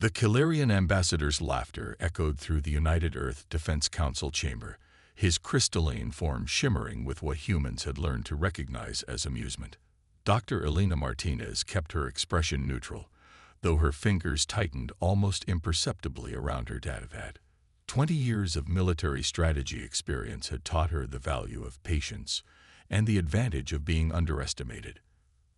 The Kilarian ambassador's laughter echoed through the United Earth Defense Council chamber, his crystalline form shimmering with what humans had learned to recognize as amusement. Dr. Elena Martinez kept her expression neutral, though her fingers tightened almost imperceptibly around her datapad. 20 years of military strategy experience had taught her the value of patience and the advantage of being underestimated.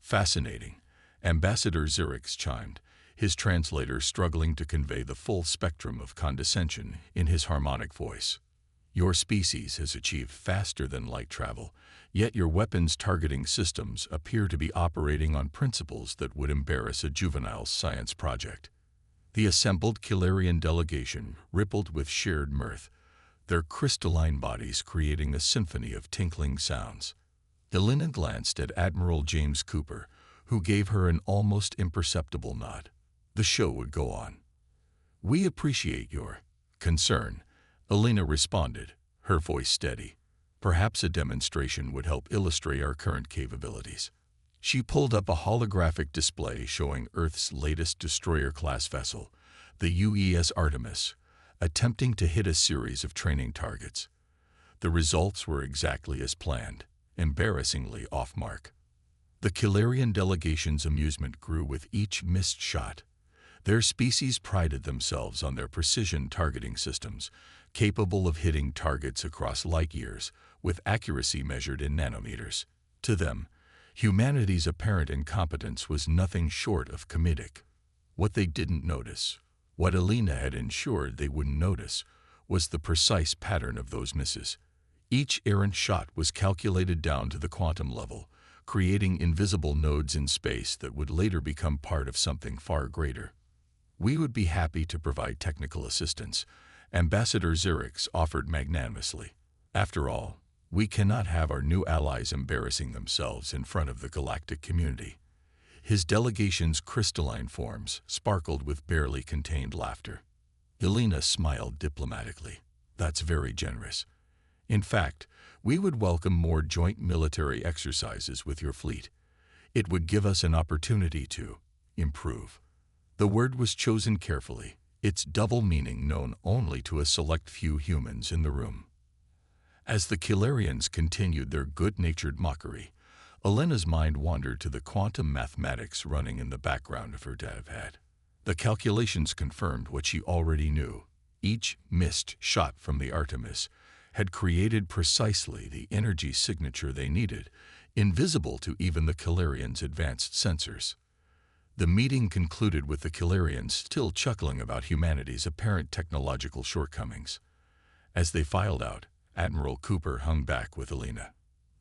Fascinating, Ambassador Xerix chimed, his translator struggling to convey the full spectrum of condescension in his harmonic voice. Your species has achieved faster than light travel, yet your weapons targeting systems appear to be operating on principles that would embarrass a juvenile science project. The assembled Kilarian delegation rippled with shared mirth, their crystalline bodies creating a symphony of tinkling sounds. Elena glanced at Admiral James Cooper, who gave her an almost imperceptible nod. The show would go on. "We appreciate your concern," Elena responded, her voice steady. "Perhaps a demonstration would help illustrate our current capabilities." She pulled up a holographic display showing Earth's latest destroyer-class vessel, the UES Artemis, attempting to hit a series of training targets. The results were exactly as planned, embarrassingly off-mark. The Kilarian delegation's amusement grew with each missed shot. Their species prided themselves on their precision targeting systems, capable of hitting targets across light years, with accuracy measured in nanometers. To them, humanity's apparent incompetence was nothing short of comedic. What they didn't notice, what Elena had ensured they wouldn't notice, was the precise pattern of those misses. Each errant shot was calculated down to the quantum level, creating invisible nodes in space that would later become part of something far greater. "We would be happy to provide technical assistance," Ambassador Xerix offered magnanimously. "After all, we cannot have our new allies embarrassing themselves in front of the galactic community." His delegation's crystalline forms sparkled with barely contained laughter. Elena smiled diplomatically. "That's very generous. In fact, we would welcome more joint military exercises with your fleet. It would give us an opportunity to improve." The word was chosen carefully, its double meaning known only to a select few humans in the room. As the Kilarians continued their good-natured mockery, Elena's mind wandered to the quantum mathematics running in the background of her datapad. The calculations confirmed what she already knew. Each missed shot from the Artemis had created precisely the energy signature they needed, invisible to even the Kilarians' advanced sensors. The meeting concluded with the Kilarians still chuckling about humanity's apparent technological shortcomings. As they filed out, Admiral Cooper hung back with Elena.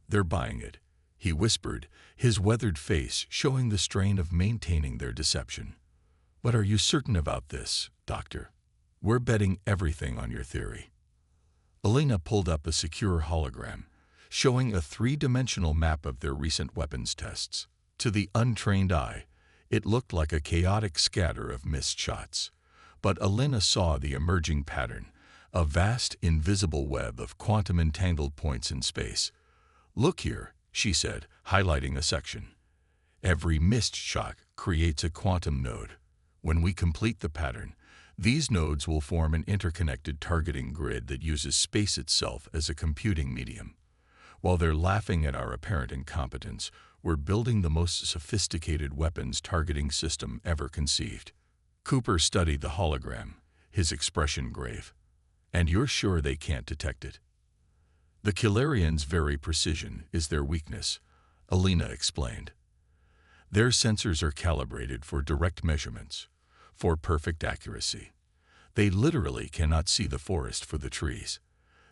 "They're buying it," he whispered, his weathered face showing the strain of maintaining their deception. "But are you certain about this, Doctor? We're betting everything on your theory." Elena pulled up a secure hologram, showing a three-dimensional map of their recent weapons tests. To the untrained eye, it looked like a chaotic scatter of missed shots. But Elena saw the emerging pattern, a vast, invisible web of quantum-entangled points in space. "Look here," she said, highlighting a section. "Every missed shot creates a quantum node. When we complete the pattern, these nodes will form an interconnected targeting grid that uses space itself as a computing medium. While they're laughing at our apparent incompetence, we're building the most sophisticated weapons targeting system ever conceived." Cooper studied the hologram, his expression grave. "And you're sure they can't detect it?" "The Kilarians' very precision is their weakness," Elena explained. "Their sensors are calibrated for direct measurements, for perfect accuracy. They literally cannot see the forest for the trees.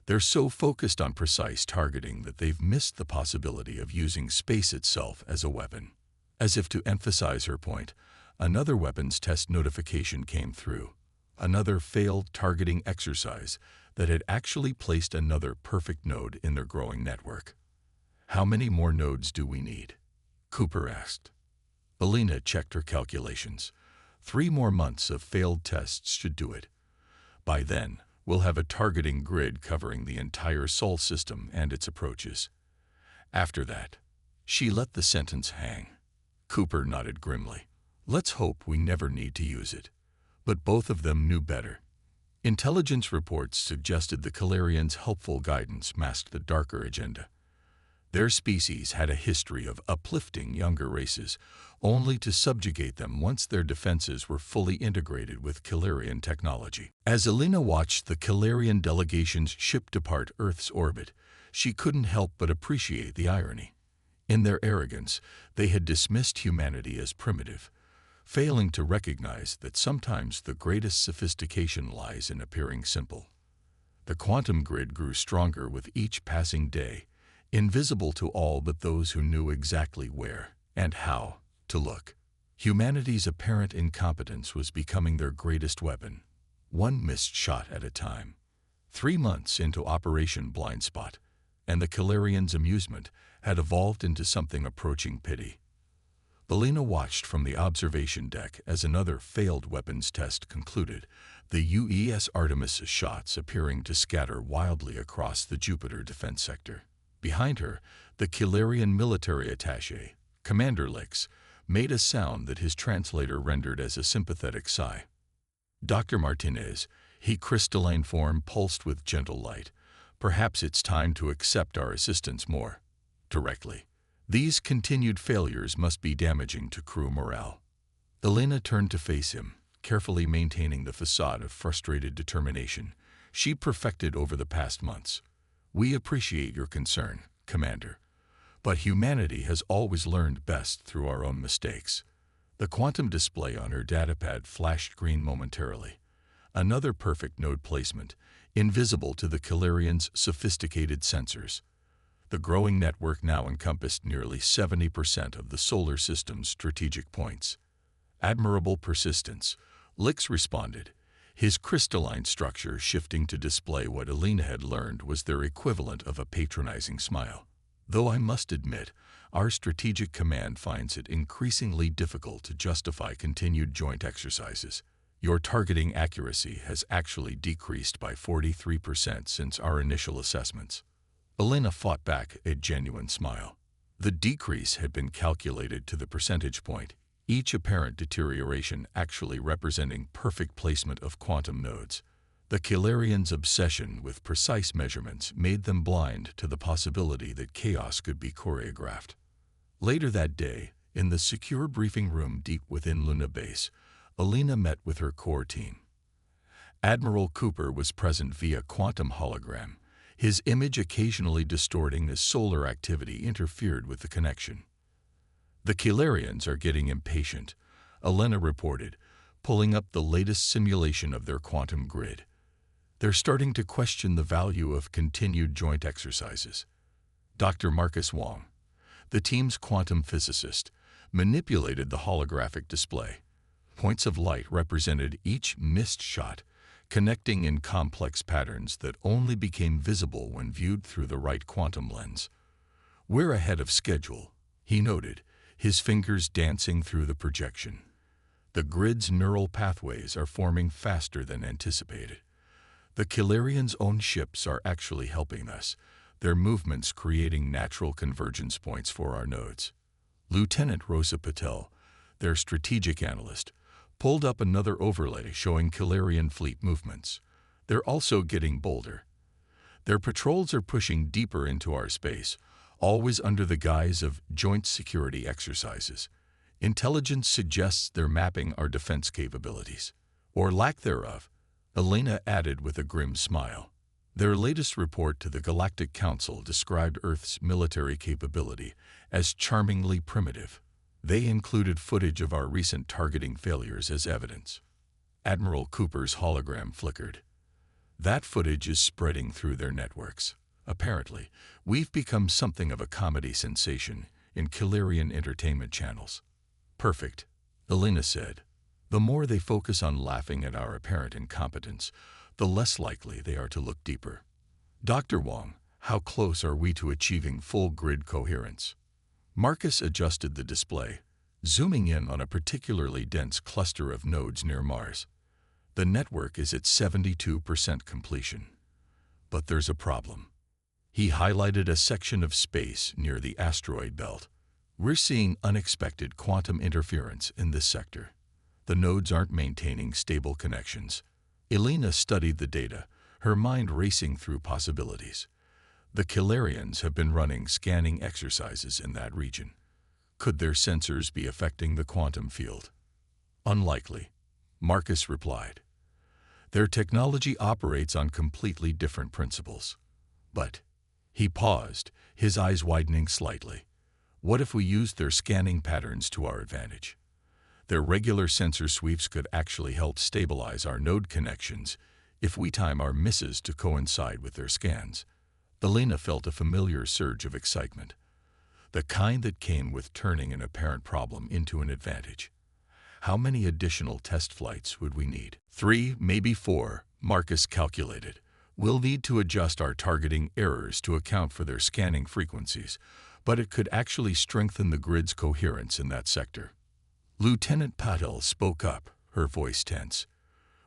They're so focused on precise targeting that they've missed the possibility of using space itself as a weapon." As if to emphasize her point, another weapons test notification came through. Another failed targeting exercise that had actually placed another perfect node in their growing network. "How many more nodes do we need?" Cooper asked. Elena checked her calculations. 3 more months of failed tests should do it. By then, we'll have a targeting grid covering the entire Sol system and its approaches. After that, she let the sentence hang. Cooper nodded grimly. "Let's hope we never need to use it. But both of them knew better. Intelligence reports suggested the Calarians' helpful guidance masked the darker agenda. Their species had a history of uplifting younger races, only to subjugate them once their defenses were fully integrated with Calarian technology. As Alina watched the Calarian delegation's ship depart Earth's orbit, she couldn't help but appreciate the irony. In their arrogance, they had dismissed humanity as primitive, failing to recognize that sometimes the greatest sophistication lies in appearing simple. The quantum grid grew stronger with each passing day, invisible to all but those who knew exactly where and how to look. Humanity's apparent incompetence was becoming their greatest weapon, one missed shot at a time. 3 months into Operation Blindspot, and the Calarians' amusement had evolved into something approaching pity. Alina watched from the observation deck as another failed weapons test concluded, the UES Artemis shots appearing to scatter wildly across the Jupiter defense sector. Behind her, the Calarian military attaché, Commander Lix, made a sound that his translator rendered as a sympathetic sigh. Dr. Martinez, he crystalline form pulsed with gentle light. Perhaps it's time to accept our assistance more directly. These continued failures must be damaging to crew morale. Alina turned to face him, carefully maintaining the facade of frustrated determination she perfected over the past months. We appreciate your concern, Commander, but humanity has always learned best through our own mistakes. The quantum display on her datapad flashed green momentarily. Another perfect node placement, invisible to the Calarians' sophisticated sensors. The growing network now encompassed nearly 70% of the solar system's strategic points. Admirable persistence, Lix responded, his crystalline structure shifting to display what Alina had learned was their equivalent of a patronizing smile. Though I must admit, our strategic command finds it increasingly difficult to justify continued joint exercises. Your targeting accuracy has actually decreased by 43% since our initial assessments. Alina fought back a genuine smile. The decrease had been calculated to the percentage point, each apparent deterioration actually representing perfect placement of quantum nodes. The Calarians' obsession with precise measurements made them blind to the possibility that chaos could be choreographed. Later that day, in the secure briefing room deep within Luna Base, Alina met with her core team. Admiral Cooper was present via quantum hologram, his image occasionally distorting as solar activity interfered with the connection. The Calarians are getting impatient, Alina reported, pulling up the latest simulation of their quantum grid. They're starting to question the value of continued joint exercises. Dr. Marcus Wong, the team's quantum physicist, manipulated the holographic display. Points of light represented each missed shot, connecting in complex patterns that only became visible when viewed through the right quantum lens. We're ahead of schedule, he noted, his fingers dancing through the projection. The grid's neural pathways are forming faster than anticipated. The Calarians' own ships are actually helping us, their movements creating natural convergence points for our nodes. Lieutenant Rosa Patel, their strategic analyst, pulled up another overlay showing Calarian fleet movements. They're also getting bolder. Their patrols are pushing deeper into our space, always under the guise of joint security exercises. Intelligence suggests they're mapping our defense capabilities, or lack thereof, Alina added with a grim smile. Their latest report to the Galactic Council described Earth's military capability as charmingly primitive. They included footage of our recent targeting failures as evidence. Admiral Cooper's hologram flickered. That footage is spreading through their networks. Apparently, we've become something of a comedy sensation in Calarian entertainment channels. Perfect, Alina said. The more they focus on laughing at our apparent incompetence, the less likely they are to look deeper. Dr. Wong, how close are we to achieving full grid coherence? Marcus adjusted the display, zooming in on a particularly dense cluster of nodes near Mars. The network is at 72% completion. But there's a problem. He highlighted a section of space near the asteroid belt. We're seeing unexpected quantum interference in this sector. The nodes aren't maintaining stable connections. Elena studied the data, her mind racing through possibilities. The Kilarians have been running scanning exercises in that region. Could their sensors be affecting the quantum field? Unlikely, Marcus replied. Their technology operates on completely different principles. But, he paused, his eyes widening slightly. What if we used their scanning patterns to our advantage? Their regular sensor sweeps could actually help stabilize our node connections if we time our misses to coincide with their scans. Elena felt a familiar surge of excitement, the kind that came with turning an apparent problem into an advantage. How many additional test flights would we need? 3, maybe 4, Marcus calculated. We'll need to adjust our targeting errors to account for their scanning frequencies, but it could actually strengthen the grid's coherence in that sector. Lieutenant Patel spoke up, her voice tense.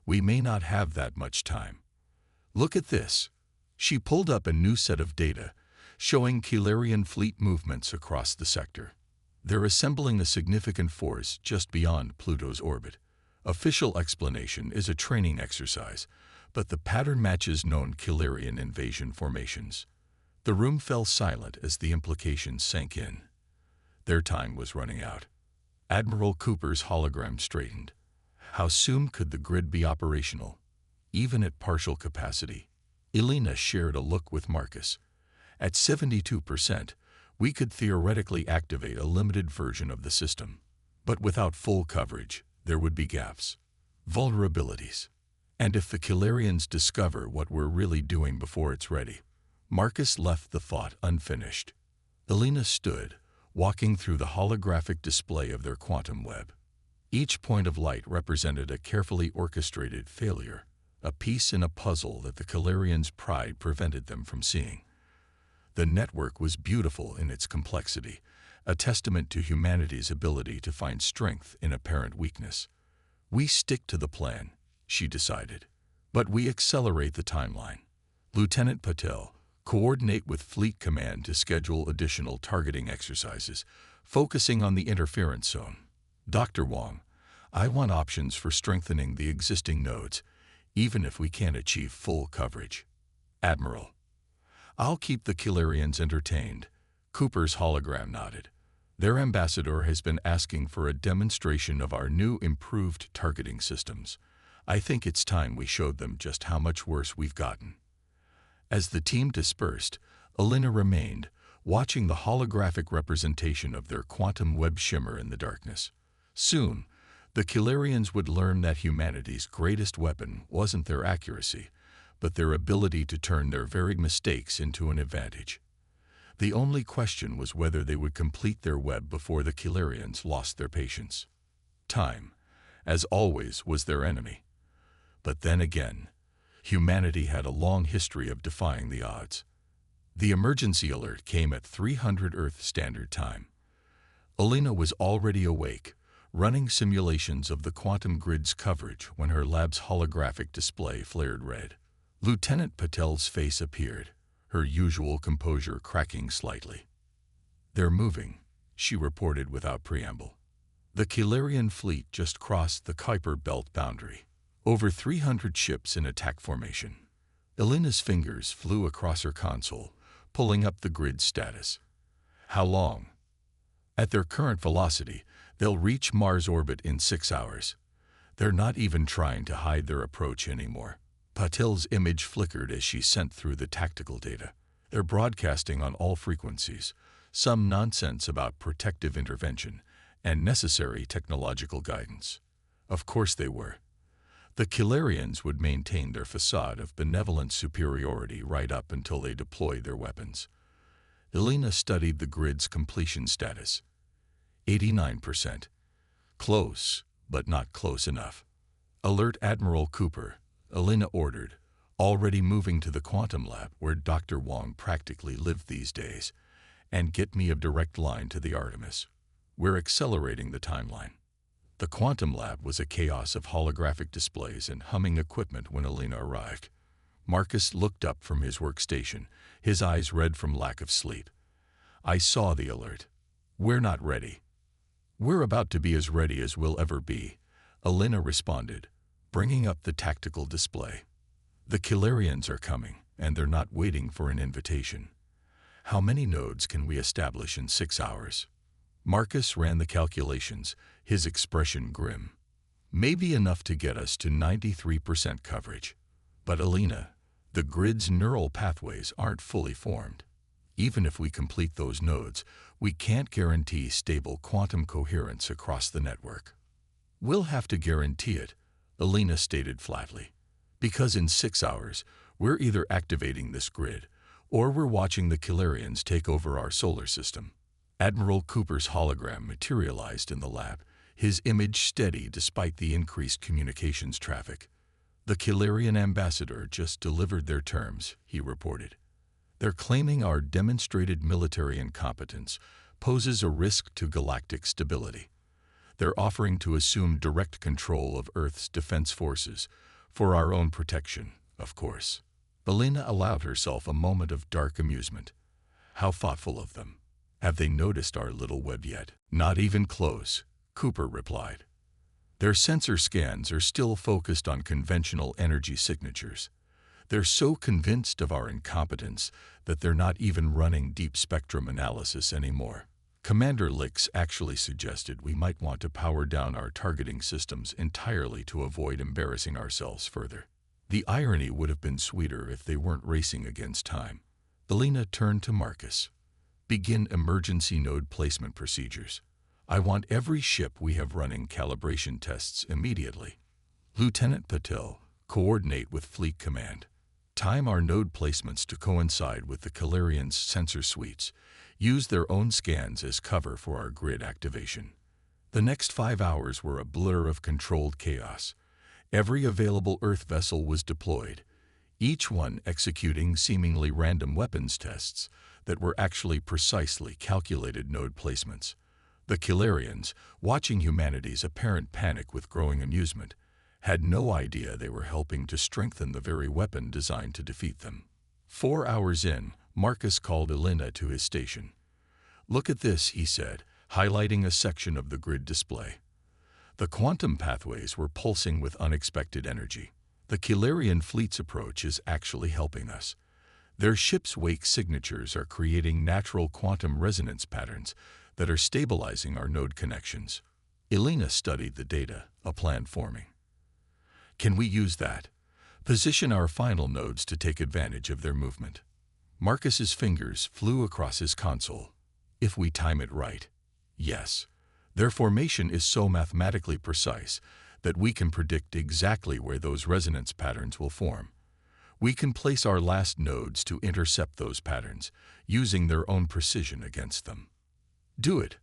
We may not have that much time. Look at this. She pulled up a new set of data, showing Kilarian fleet movements across the sector. They're assembling a significant force just beyond Pluto's orbit. Official explanation is a training exercise, but the pattern matches known Kilarian invasion formations. The room fell silent as the implications sank in. Their time was running out. Admiral Cooper's hologram straightened. How soon could the grid be operational, even at partial capacity? Elena shared a look with Marcus. At 72%, we could theoretically activate a limited version of the system. But without full coverage, there would be gaps, vulnerabilities. And if the Kilarians discover what we're really doing before it's ready, Marcus left the thought unfinished. Elena stood, walking through the holographic display of their quantum web. Each point of light represented a carefully orchestrated failure, a piece in a puzzle that the Kilarians' pride prevented them from seeing. The network was beautiful in its complexity, a testament to humanity's ability to find strength in apparent weakness. We stick to the plan, she decided, but we accelerate the timeline. Lieutenant Patel, coordinate with Fleet Command to schedule additional targeting exercises, focusing on the interference zone. Dr. Wong, I want options for strengthening the existing nodes, even if we can't achieve full coverage. Admiral, I'll keep the Kilarians entertained. Cooper's hologram nodded. Their ambassador has been asking for a demonstration of our new improved targeting systems. I think it's time we showed them just how much worse we've gotten. As the team dispersed, Elena remained, watching the holographic representation of their quantum web shimmer in the darkness. Soon, the Kilarians would learn that humanity's greatest weapon wasn't their accuracy, but their ability to turn their very mistakes into an advantage. The only question was whether they would complete their web before the Kilarians lost their patience. Time, as always, was their enemy. But then again, humanity had a long history of defying the odds. The emergency alert came at 300 Earth Standard Time. Elena was already awake, running simulations of the quantum grid's coverage when her lab's holographic display flared red. Lieutenant Patel's face appeared, her usual composure cracking slightly. They're moving, she reported without preamble. The Kilarian fleet just crossed the Kuiper Belt boundary. Over 300 ships in attack formation. Elena's fingers flew across her console, pulling up the grid status. How long? At their current velocity, they'll reach Mars orbit in 6 hours. They're not even trying to hide their approach anymore. Patel's image flickered as she sent through the tactical data. They're broadcasting on all frequencies, some nonsense about protective intervention and necessary technological guidance. Of course they were. The Kilarians would maintain their facade of benevolent superiority right up until they deployed their weapons. Elena studied the grid's completion status. 89%. Close, but not close enough. Alert Admiral Cooper, Elena ordered, already moving to the quantum lab where Dr. Wong practically lived these days, and get me a direct line to the Artemis. We're accelerating the timeline. The quantum lab was a chaos of holographic displays and humming equipment when Elena arrived. Marcus looked up from his workstation, his eyes red from lack of sleep. I saw the alert. We're not ready. We're about to be as ready as we'll ever be, Elena responded, bringing up the tactical display. The Kilarians are coming, and they're not waiting for an invitation. How many nodes can we establish in 6 hours? Marcus ran the calculations, his expression grim. Maybe enough to get us to 93% coverage. But Elena, the grid's neural pathways aren't fully formed. Even if we complete those nodes, we can't guarantee stable quantum coherence across the network. We'll have to guarantee it, Elena stated flatly. Because in 6 hours, we're either activating this grid, or we're watching the Kilarians take over our solar system. Admiral Cooper's hologram materialized in the lab, his image steady despite the increased communications traffic. The Kilarian ambassador just delivered their terms, he reported. They're claiming our demonstrated military incompetence poses a risk to galactic stability. They're offering to assume direct control of Earth's defense forces, for our own protection, of course. Elena allowed herself a moment of dark amusement. How thoughtful of them. Have they noticed our little web yet? Not even close, Cooper replied. Their sensor scans are still focused on conventional energy signatures. They're so convinced of our incompetence that they're not even running deep spectrum analysis anymore. Commander Lix actually suggested we might want to power down our targeting systems entirely to avoid embarrassing ourselves further. The irony would have been sweeter if they weren't racing against time. Elena turned to Marcus. Begin emergency node placement procedures. I want every ship we have running calibration tests immediately. Lieutenant Patel, coordinate with Fleet Command. Time our node placements to coincide with the Kilarians' sensor suites. Use their own scans as cover for our grid activation. The next 5 hours were a blur of controlled chaos. Every available Earth vessel was deployed, each one executing seemingly random weapons tests that were actually precisely calculated node placements. The Kilarians, watching humanity's apparent panic with growing amusement, had no idea they were helping to strengthen the very weapon designed to defeat them. 4 hours in, Marcus called Elena to his station. Look at this, he said, highlighting a section of the grid display. The quantum pathways were pulsing with unexpected energy. The Kilarian fleet's approach is actually helping us. Their ship's wake signatures are creating natural quantum resonance patterns that are stabilizing our node connections. Elena studied the data, a plan forming. Can we use that? Position our final nodes to take advantage of their movement. Marcus's fingers flew across his console. If we time it right. Yes. Their formation is so mathematically precise that we can predict exactly where those resonance patterns will form. We can place our last nodes to intercept those patterns, using their own precision against them. Do it,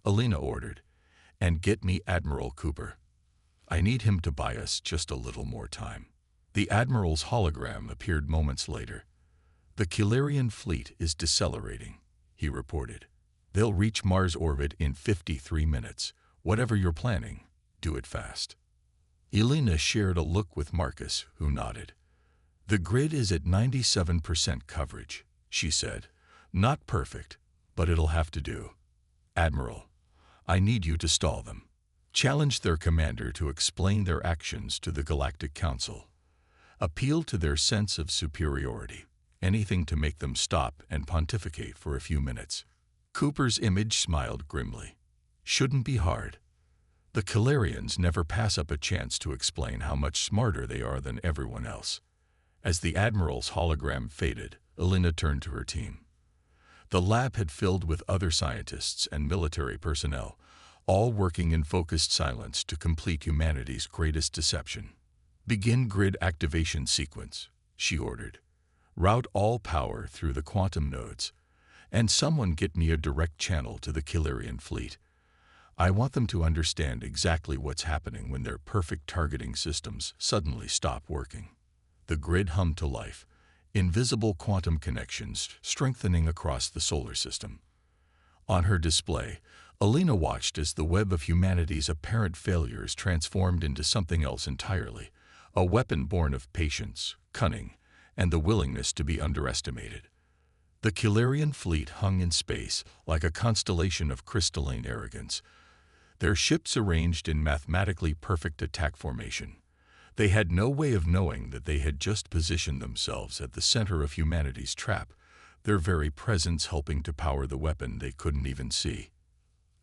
Elena ordered, and get me Admiral Cooper. I need him to buy us just a little more time. The Admiral's hologram appeared moments later. The Kilarian fleet is decelerating, he reported. They'll reach Mars orbit in 53 minutes. Whatever you're planning, do it fast. Elena shared a look with Marcus, who nodded. The grid is at 97% coverage, she said. Not perfect, but it'll have to do. Admiral, I need you to stall them. Challenge their commander to explain their actions to the Galactic Council. Appeal to their sense of superiority. Anything to make them stop and pontificate for a few minutes. Cooper's image smiled grimly. Shouldn't be hard. The Kilarians never pass up a chance to explain how much smarter they are than everyone else. As the Admiral's hologram faded, Elena turned to her team. The lab had filled with other scientists and military personnel, all working in focused silence to complete humanity's greatest deception. Begin grid activation sequence, she ordered. Route all power through the quantum nodes. And someone get me a direct channel to the Kilarian fleet. I want them to understand exactly what's happening when their perfect targeting systems suddenly stop working. The grid hummed to life, invisible quantum connections strengthening across the solar system. On her display, Elena watched as the web of humanity's apparent failures transformed into something else entirely, a weapon born of patience, cunning, and the willingness to be underestimated. The Kilarian fleet hung in space like a constellation of crystalline arrogance. their ships arranged in mathematically perfect attack formation. They had no way of knowing that they had just positioned themselves at the center of humanity's trap, their very presence helping to power the weapon they couldn't even see.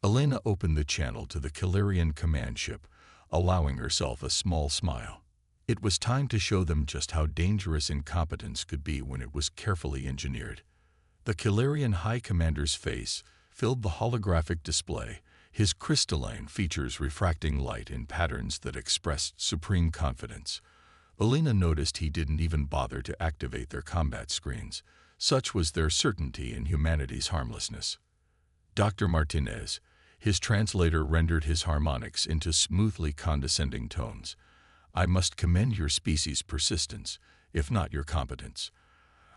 Elena opened the channel to the Calirian command ship, allowing herself a small smile. It was time to show them just how dangerous incompetence could be when it was carefully engineered. The Calirian High Commander's face filled the holographic display, his crystalline features refracting light in patterns that expressed supreme confidence. Elena noticed he didn't even bother to activate their combat screens. Such was their certainty in humanity's harmlessness. Dr. Martinez, his translator, rendered his harmonics into smoothly condescending tones. I must commend your species' persistence, if not your competence.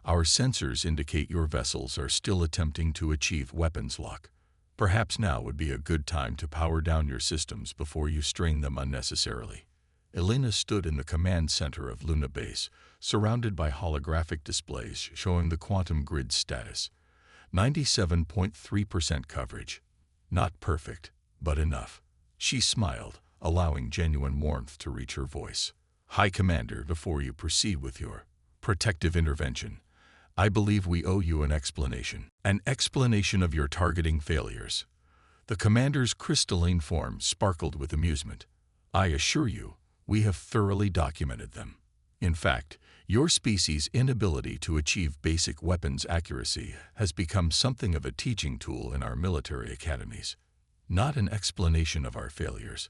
Our sensors indicate your vessels are still attempting to achieve weapons lock. Perhaps now would be a good time to power down your systems before you strain them unnecessarily. Elena stood in the command center of Luna Base, surrounded by holographic displays showing the quantum grid status. 97.3% coverage. Not perfect, but enough. She smiled, allowing genuine warmth to reach her voice. High Commander, before you proceed with your protective intervention, I believe we owe you an explanation. An explanation of your targeting failures. The commander's crystalline form sparkled with amusement. I assure you, we have thoroughly documented them. In fact, your species' inability to achieve basic weapons accuracy has become something of a teaching tool in our military academies. Not an explanation of our failures,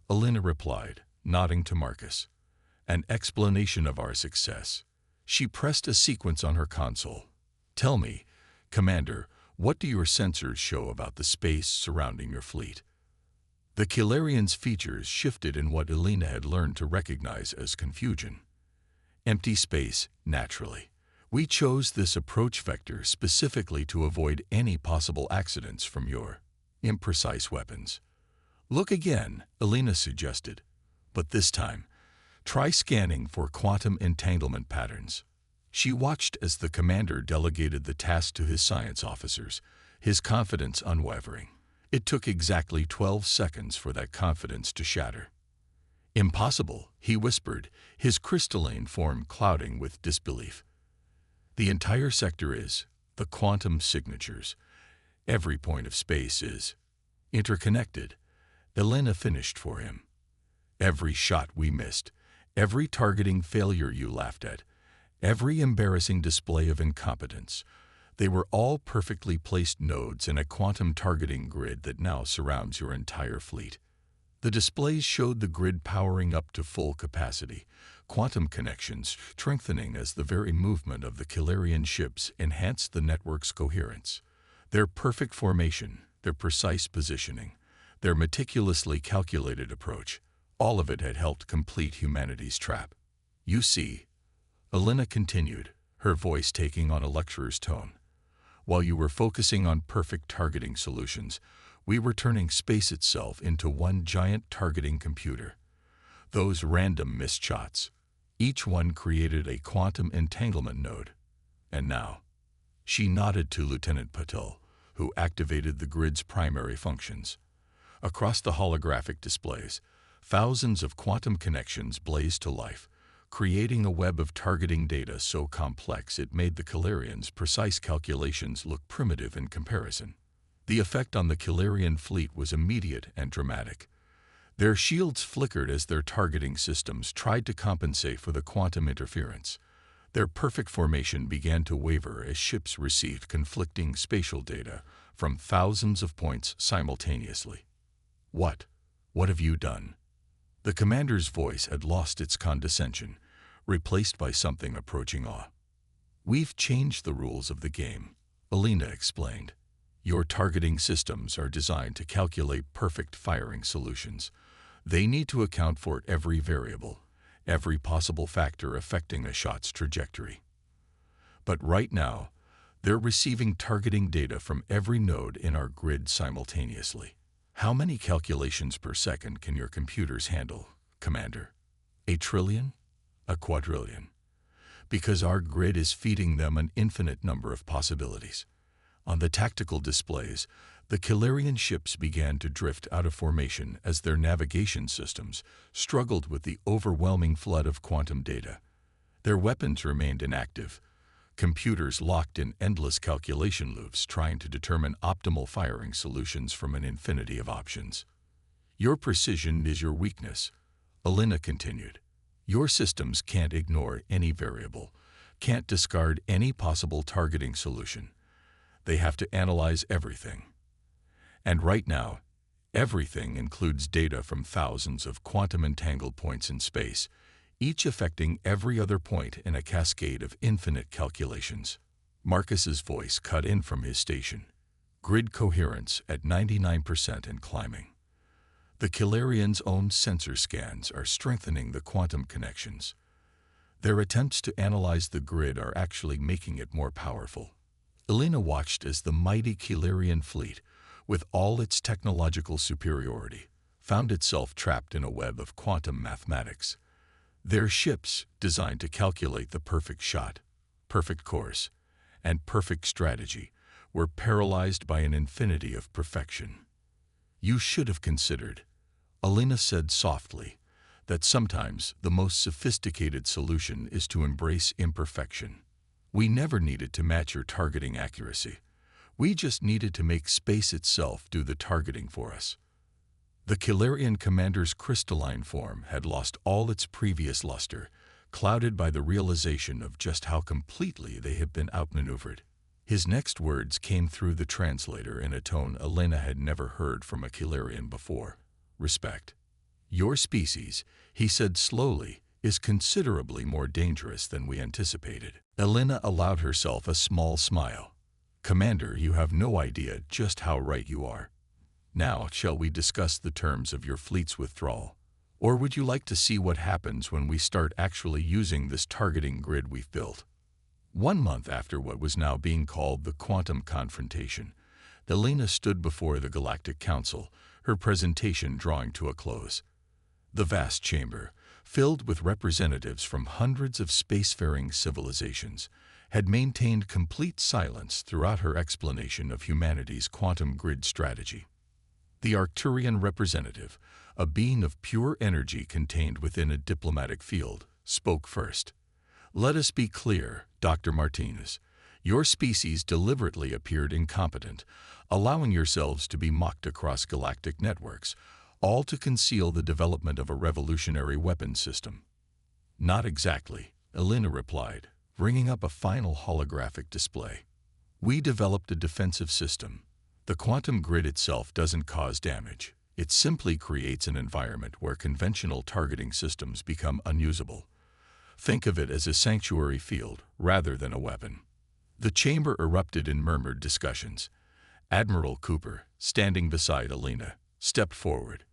Elena replied, nodding to Marcus. An explanation of our success. She pressed a sequence on her console. Tell me, Commander, what do your sensors show about the space surrounding your fleet? The Calirian's features shifted in what Elena had learned to recognize as confusion. Empty space, naturally. We chose this approach vector specifically to avoid any possible accidents from your imprecise weapons. Look again, Elena suggested. But this time, try scanning for quantum entanglement patterns. She watched as the commander delegated the task to his science officers, his confidence unwavering. It took exactly 12 seconds for that confidence to shatter. Impossible, he whispered, his crystalline form clouding with disbelief. The entire sector is the quantum signatures. Every point of space is interconnected. Elena finished for him. Every shot we missed, every targeting failure you laughed at, every embarrassing display of incompetence, they were all perfectly placed nodes in a quantum targeting grid that now surrounds your entire fleet. The displays showed the grid powering up to full capacity, quantum connections strengthening as the very movement of the Calirian ships enhanced the network's coherence. Their perfect formation, their precise positioning, their meticulously calculated approach, all of it had helped complete humanity's trap. You see, Elena continued, her voice taking on a lecturer's tone. While you were focusing on perfect targeting solutions, we were turning space itself into one giant targeting computer. Those random missed shots, each one created a quantum entanglement node. And now, she nodded to Lieutenant Patel, who activated the grid's primary functions. Across the holographic displays, thousands of quantum connections blazed to life, creating a web of targeting data so complex it made the Calirians' precise calculations look primitive in comparison. The effect on the Calirian fleet was immediate and dramatic. Their shields flickered as their targeting systems tried to compensate for the quantum interference. Their perfect formation began to waver as ships received conflicting spatial data from thousands of points simultaneously. What have you done? The commander's voice had lost its condescension, replaced by something approaching awe. We've changed the rules of the game, Elena explained. Your targeting systems are designed to calculate perfect firing solutions. They need to account for every variable, every possible factor affecting a shot's trajectory. But right now, they're receiving targeting data from every node in our grid simultaneously. How many calculations per second can your computers handle, Commander? A trillion? A quadrillion? Because our grid is feeding them an infinite number of possibilities. On the tactical displays, The Kilarian ships began to drift out of formation as their navigation systems struggled with the overwhelming flood of quantum data. Their weapons remained inactive, computers locked in endless calculation loops trying to determine optimal firing solutions from an infinity of options. Your precision is your weakness, Alina continued. Your systems can't ignore any variable, can't discard any possible targeting solution. They have to analyze everything. And right now, everything includes data from thousands of quantum-entangled points in space, each affecting every other point in a cascade of infinite calculations. Marcus's voice cut in from his station. Grid coherence at 99% and climbing. The Kilarians' own sensor scans are strengthening the quantum connections. Their attempts to analyze the grid are actually making it more powerful. Alina watched as the mighty Kilarian fleet, with all its technological superiority, found itself trapped in a web of quantum mathematics. Their ships, designed to calculate the perfect shot, perfect course, and perfect strategy, were paralyzed by an infinity of perfection. You should have considered, Alina said softly, that sometimes the most sophisticated solution is to embrace imperfection. We never needed to match your targeting accuracy. We just needed to make space itself do the targeting for us. The Kilarian commander's crystalline form had lost all its previous luster, clouded by the realization of just how completely they had been outmaneuvered. His next words came through the translator in a tone Alina had never heard from a Kilarian before. Respect. Your species, he said slowly, is considerably more dangerous than we anticipated. Alina allowed herself a small smile. Commander, you have no idea just how right you are. Now, shall we discuss the terms of your fleet's withdrawal? Or would you like to see what happens when we start actually using this targeting grid we've built? 1 month after what was now being called the quantum confrontation, Alina stood before the Galactic Council, her presentation drawing to a close. The vast chamber, filled with representatives from hundreds of spacefaring civilizations, had maintained complete silence throughout her explanation of humanity's quantum grid strategy. The Arcturian representative, a being of pure energy contained within a diplomatic field, spoke first. Let us be clear, Dr. Martinez. Your species deliberately appeared incompetent, allowing yourselves to be mocked across galactic networks, all to conceal the development of a revolutionary weapons system. Not exactly, Alina replied, bringing up a final holographic display. We developed a defensive system. The quantum grid itself doesn't cause damage. It simply creates an environment where conventional targeting systems become unusable. Think of it as a sanctuary field rather than a weapon. The chamber erupted in murmured discussions. Admiral Cooper, standing beside Alina, stepped forward.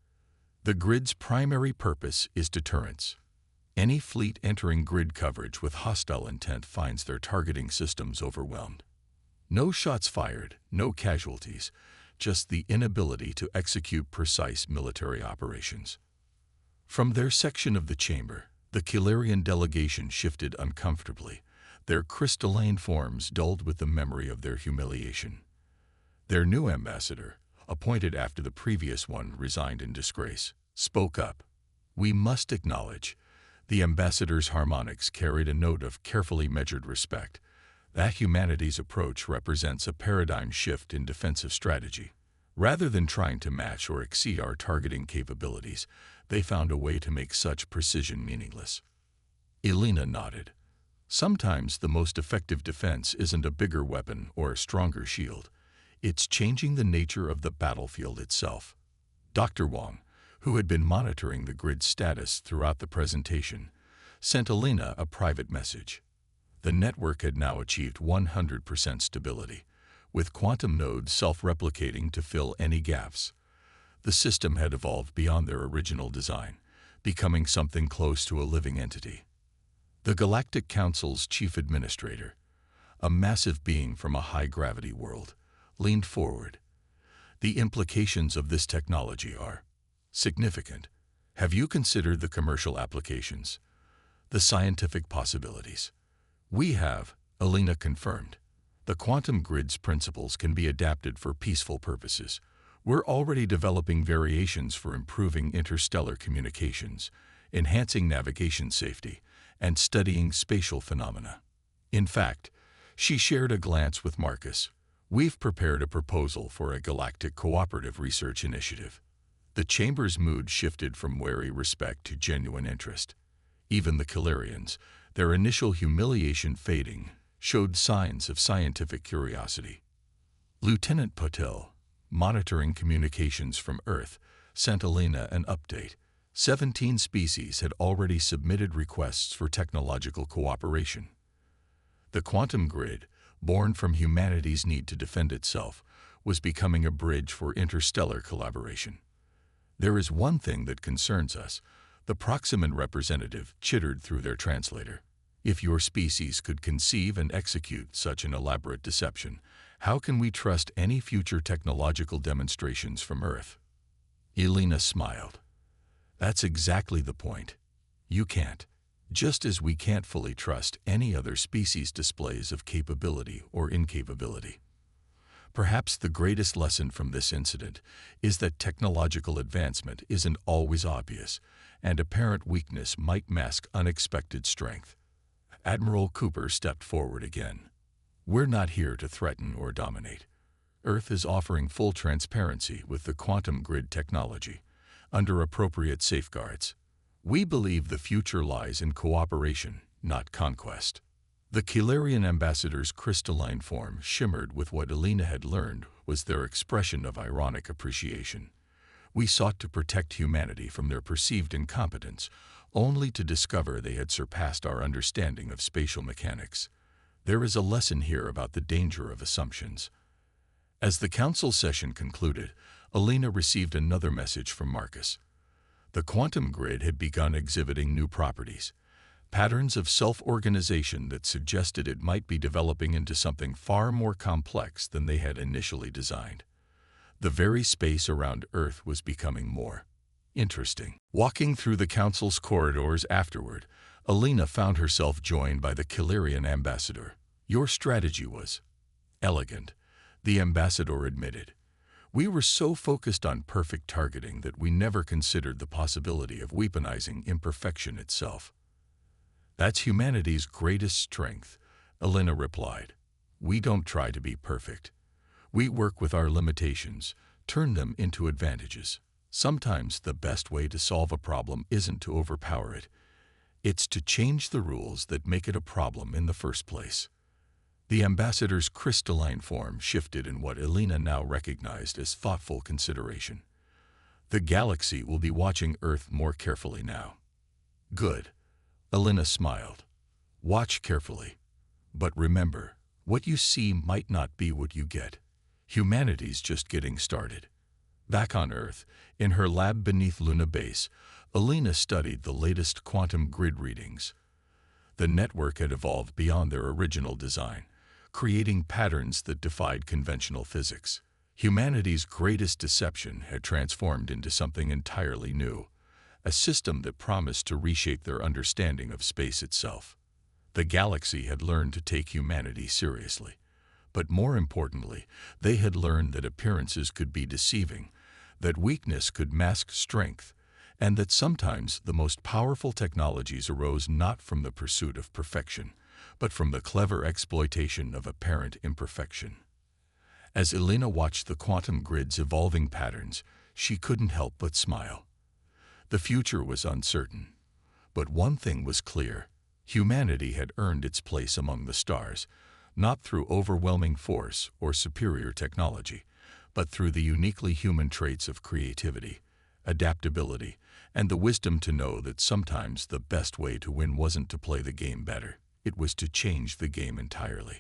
The grid's primary purpose is deterrence. Any fleet entering grid coverage with hostile intent finds their targeting systems overwhelmed. No shots fired, no casualties, just the inability to execute precise military operations. From their section of the chamber, the Kilarian delegation shifted uncomfortably, their crystalline forms dulled with the memory of their humiliation. Their new ambassador, appointed after the previous one resigned in disgrace, spoke up. We must acknowledge, the ambassador's harmonics carried a note of carefully measured respect, that humanity's approach represents a paradigm shift in defensive strategy. Rather than trying to match or exceed our targeting capabilities, they found a way to make such precision meaningless. Alina nodded. Sometimes the most effective defense isn't a bigger weapon or a stronger shield. It's changing the nature of the battlefield itself. Dr. Wong, who had been monitoring the grid status throughout the presentation, sent Alina a private message. The network had now achieved 100% stability, with quantum nodes self-replicating to fill any gaps. The system had evolved beyond their original design, becoming something close to a living entity. The Galactic Council's chief administrator, a massive being from a high-gravity world, leaned forward. The implications of this technology are significant. Have you considered the commercial applications? The scientific possibilities? We have, Alina confirmed. The quantum grid's principles can be adapted for peaceful purposes. We're already developing variations for improving interstellar communications, enhancing navigation safety, and studying spatial phenomena. In fact, she shared a glance with Marcus. We've prepared a proposal for a galactic cooperative research initiative. The chamber's mood shifted from wary respect to genuine interest. Even the Calarians, their initial humiliation fading, showed signs of scientific curiosity. Lieutenant Patel, monitoring communications from Earth, sent Elena an update. 17 species had already submitted requests for technological cooperation. The quantum grid, born from humanity's need to defend itself, was becoming a bridge for interstellar collaboration. There is one thing that concerns us, the Proximan representative chittered through their translator. If your species could conceive and execute such an elaborate deception, how can we trust any future technological demonstrations from Earth? Elena smiled. That's exactly the point. You can't. Just as we can't fully trust any other species' displays of capability or incapability. Perhaps the greatest lesson from this incident is that technological advancement isn't always obvious, and apparent weakness might mask unexpected strength. Admiral Cooper stepped forward again. We're not here to threaten or dominate. Earth is offering full transparency with the quantum grid technology, under appropriate safeguards. We believe the future lies in cooperation, not conquest. The Calarian ambassador's crystalline form shimmered with what Elena had learned was their expression of ironic appreciation. We sought to protect humanity from their perceived incompetence, only to discover they had surpassed our understanding of spatial mechanics. There is a lesson here about the danger of assumptions. As the council session concluded, Elena received another message from Marcus. The quantum grid had begun exhibiting new properties, patterns of self-organization that suggested it might be developing into something far more complex than they had initially designed. The very space around Earth was becoming more interesting. Walking through the council's corridors afterward, Elena found herself joined by the Calarian ambassador. Your strategy was elegant, the ambassador admitted. We were so focused on perfect targeting that we never considered the possibility of weaponizing imperfection itself. That's humanity's greatest strength, Elena replied. We don't try to be perfect. We work with our limitations, turn them into advantages. Sometimes the best way to solve a problem isn't to overpower it. It's to change the rules that make it a problem in the first place. The ambassador's crystalline form shifted in what Elena now recognized as thoughtful consideration. The galaxy will be watching Earth more carefully now. Good. Elena smiled. Watch carefully. But remember, what you see might not be what you get. Humanity's just getting started. Back on Earth, in her lab beneath Luna Base, Elena studied the latest quantum grid readings. The network had evolved beyond their original design, creating patterns that defied conventional physics. Humanity's greatest deception had transformed into something entirely new, a system that promised to reshape their understanding of space itself. The galaxy had learned to take humanity seriously. But more importantly, they had learned that appearances could be deceiving, that weakness could mask strength, and that sometimes the most powerful technologies arose not from the pursuit of perfection, but from the clever exploitation of apparent imperfection. As Elena watched the quantum grid's evolving patterns, she couldn't help but smile. The future was uncertain, but one thing was clear. Humanity had earned its place among the stars, not through overwhelming force or superior technology, but through the uniquely human traits of creativity, adaptability, and the wisdom to know that sometimes the best way to win wasn't to play the game better, it was to change the game entirely.